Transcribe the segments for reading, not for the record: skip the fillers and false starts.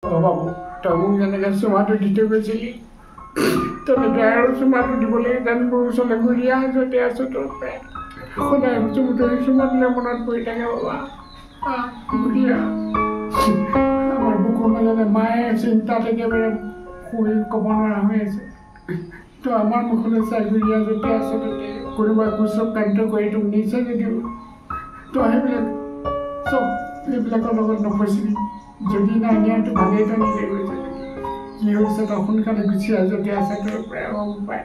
বাবু তই মোক যেনেকৈ চুমাটো দি থৈ গৈছিলি তেনেকৈ আৰু চুমাটো দিবলৈ যেন মোৰ ওচৰলৈ ঘূৰি অহা য'তে আছোঁ তোৰ পৰাই সদায় চুমুতৰি চুমাটোলৈ মনত পৰি থাকে বাবা ঘূৰি আমাৰ বুকুৰ মাজতে মায়ে চিন্তাত একেবাৰে শুই ক'ব নোৱাৰা হৈ আছে তো আমাৰ মুখলৈ চাই ঘূৰি অহা য'তে আছোঁ ততে কোনোবাই কুচক্ৰান্ত কৰি তোক নিছে যদিও তো সেইবিলাক চব এইবিলাকৰ লগত নফচিবি যদি নাই নিয়াটো ভালেই তই নিজে গৈছে কি হৈছে তই সোনকালে গুচি আহ যদি আছে তোৰ প্ৰায় উপায়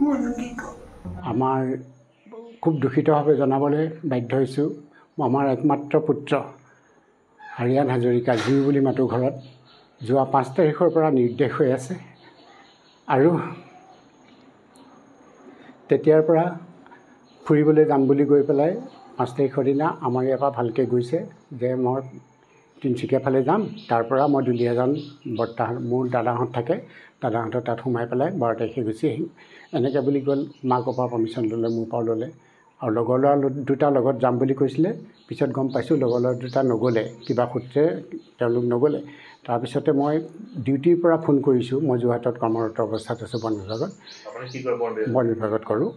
মইনো কি কওঁ আমাৰ খুব দূষিতভাৱে জনাবলৈ বাধ্য হৈছোঁ আমাৰ একমাত্ৰ পুত্ৰ আৰিয়ান হাজৰিকা জীউ বুলি মাতোঁ ঘৰত যোৱা 5 তাৰিখৰ পৰা নিৰ্দেশ হৈ আছে আৰু তেতিয়াৰ পৰা ফুৰিবলৈ যাম বুলি গৈ পেলাই 5 তাৰিখৰ দিনা আমাৰ ইয়াৰ পৰা ভালকৈ গৈছে যে মই তিনিচুকীয়া ফালে যাম তাৰ পৰা মই দুলীয়াজান বৰ্তাহঁত মোৰ দাদাহঁত থাকে দাদাহঁতৰ তাত সোমাই পেলাই 12 তাৰিখে গুচি আহিম এনেকৈ বুলি গ'ল মাকৰ পৰা পাৰ্মিশ্যন ল'লে মোৰ পৰা ল'লে আৰু লগৰ ল'ৰা দুটা লগত যাম বুলি কৈছিলে পিছত গম পাইছোঁ লগৰ ল'ৰা দুটা নগ'লে কিবা সূত্ৰে তেওঁলোক নগ'লে তাৰপিছতে মই ডিউটিৰ পৰা ফোন কৰিছোঁ মই যোৰহাটত কৰ্মৰত অৱস্থাত আছোঁ বন বিভাগত কৰোঁ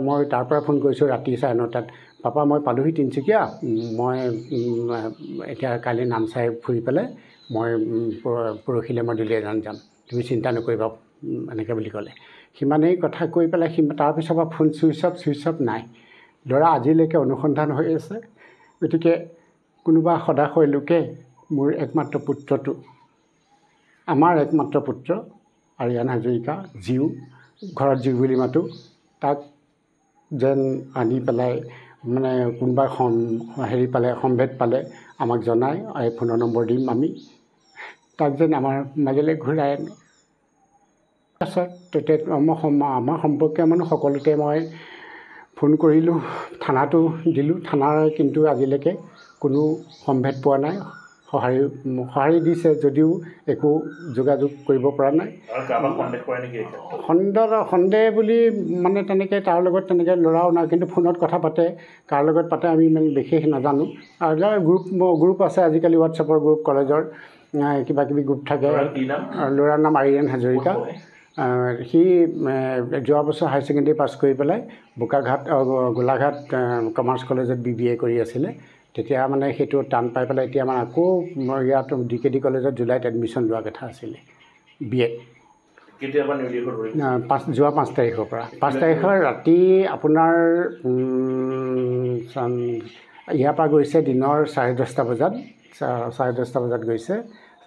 মই তাৰ পৰা ফোন কৰিছোঁ ৰাতি 9:30 পাপা মই পালোহি তিনিচুকীয়া মই এতিয়া কালি নামচাই ফুৰি পেলাই মই পৰহিলৈ মই দুলীয়াজান যাম তুমি চিন্তা নকৰিবা এনেকৈ বুলি ক'লে সিমানেই কথা কৈ পেলাই তাৰপিছৰ পৰা ফোন চুইচ অফ নাই ল'ৰা আজিলৈকে অনুসন্ধান হৈ আছে গতিকে কোনোবা সদাশয় লোকে মোৰ একমাত্ৰ পুত্ৰটো আমাৰ একমাত্ৰ পুত্ৰ আৰিয়ান হাজৰিকা জীউ ঘৰত জীউ বুলি মাতোঁ তাক যেন আনি পেলাই মানে কোনোবা হেৰি পালে সম্ভেদ পালে আমাক জনাই এই ফোনৰ নম্বৰ দিম আমি তাক যেন আমাৰ মাজলৈ ঘূৰাই আনে তাৰপিছত আমাৰ সম্পৰ্কীয় মানুহ সকলোতে মই ফোন কৰিলোঁ থানাটো দিলোঁ থানাৰ কিন্তু আজিলৈকে কোনো সম্ভেদ পোৱা নাই সঁহাৰি দিছে যদিও একো যোগাযোগ কৰিব পৰা নাই সন্দেহ বুলি মানে তেনেকৈ তাৰ লগত তেনেকৈ ল'ৰাও নাই কিন্তু ফোনত কথা পাতে কাৰ লগত পাতে আমি ইমান বিশেষ নাজানো আৰু গ্ৰুপ আছে আজিকালি হোৱাটছএপৰ গ্ৰুপ কলেজৰ কিবাকিবি গ্ৰুপ থাকে ল'ৰাৰ নাম আৰিয়ান হাজৰিকা সি যোৱা বছৰ হায়াৰ ছেকেণ্ডেৰী পাছ কৰি পেলাই গোলাঘাট কমাৰ্চ কলেজত BBA কৰি আছিলে তেতিয়া মানে সেইটো টান পাই পেলাই এতিয়া মানে আকৌ ইয়াত DKD কলেজত জুলাইত এডমিশ্যন লোৱা কথা আছিলে BA যোৱা 5 তাৰিখৰ পৰা 5 তাৰিখৰ ৰাতি আপোনাৰ ইয়াৰ পৰা গৈছে দিনৰ 10:30 বজাত 10:30 বজাত গৈছে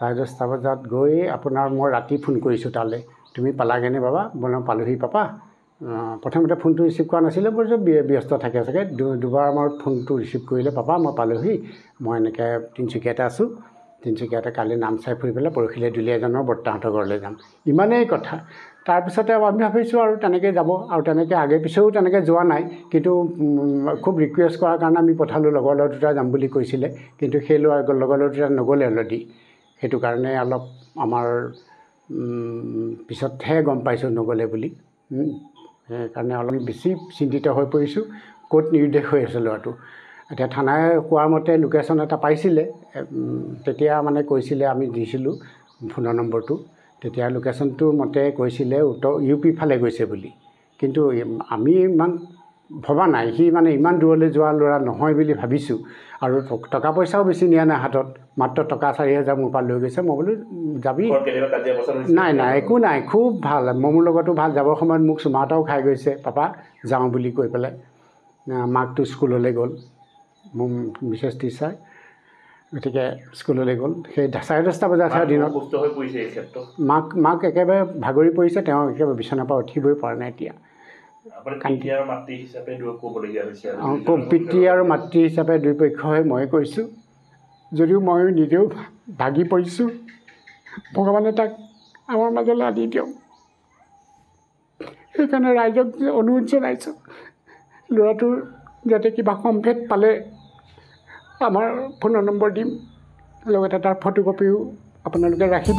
10:30 বজাত গৈ আপোনাৰ মই ৰাতি ফোন কৰিছোঁ তালৈ তুমি পালাগৈনে বাবা মই পালোহি পাপা প্ৰথমতে ফোনটো ৰিচিভ কৰা নাছিলে বৰ ব্যস্ত থাকে চাগে দুবাৰ মই ফোনটো ৰিচিভ কৰিলে পাপা মই পালোহি মই এনেকৈ তিনিচুকীয়াতে আছোঁ তিনিচুকীয়াতে কালি নামচাই ফুৰি পেলাই পৰহিলৈ দুলীয়াজানৰ বৰ্তাহঁতৰ ঘৰলৈ যাম ইমানেই কথা তাৰপিছতে আমি ভাবিছোঁ আৰু তেনেকৈ যাব আৰু তেনেকৈ আগে পিছেও তেনেকৈ যোৱা নাই কিন্তু খুব ৰিকুৱেষ্ট কৰাৰ কাৰণে আমি পঠালোঁ লগৰ ল'ৰা দুটা যাম বুলি কৈছিলে কিন্তু সেই লগৰ ল'ৰা দুটা নগ'লে অলৰেডি সেইটো কাৰণে অলপ আমাৰ পিছতহে গম পাইছোঁ নগ'লে বুলি সেইকাৰণে অলপ বেছি চিন্তিত হৈ পৰিছোঁ ক'ত নিৰ্দেশ হৈ আছে ল'ৰাটো এতিয়া থানাই কোৱা মতে লোকেশ্যন এটা পাইছিলে তেতিয়া মানে কৈছিলে আমি দিছিলোঁ ফোনৰ নম্বৰটো তেতিয়া লোকেশ্যনটোৰ মতে কৈছিলে UP ফালে গৈছে বুলি কিন্তু আমি ইমান ভবা নাই সি মানে ইমান দূৰলৈ যোৱা ল'ৰা নহয় বুলি ভাবিছোঁ আৰু টকা পইচাও বেছি নিয়া নাই হাতত মাত্ৰ টকা 4,000 মোৰ পৰা লৈ গৈছে মই বোলো যাবি নাই একো নাই খুব ভাল মোৰ লগতো ভাল যাবৰ সময়ত মোক চুমা এটাও খাই গৈছে পাপা যাওঁ বুলি কৈ পেলাই মাকটো স্কুললৈ গ'ল মোৰ বিশেষ টিচাৰ গতিকে স্কুললৈ গ'ল সেই 10:30 বজাত দিনত মাক একেবাৰে ভাগৰি পৰিছে তেওঁ একেবাৰে বিচনাৰ পৰা উঠিবই পৰা নাই এতিয়া পিতৃ আৰু মাতৃ হিচাপে দুয়োপক্ষ হৈ মই কৈছোঁ যদিও মই নিজেও ভাগি পৰিছোঁ ভগৱানে তাক আমাৰ মাজলৈ আনি দিয়ক সেইকাৰণে ৰাইজক অনুৰোধ জনাইছোঁ ল'ৰাটোৰ যাতে কিবা সম্ভেদ পালে আমাৰ ফোনৰ নম্বৰ দিম লগতে তাৰ ফটোকপিও আপোনালোকে ৰাখিব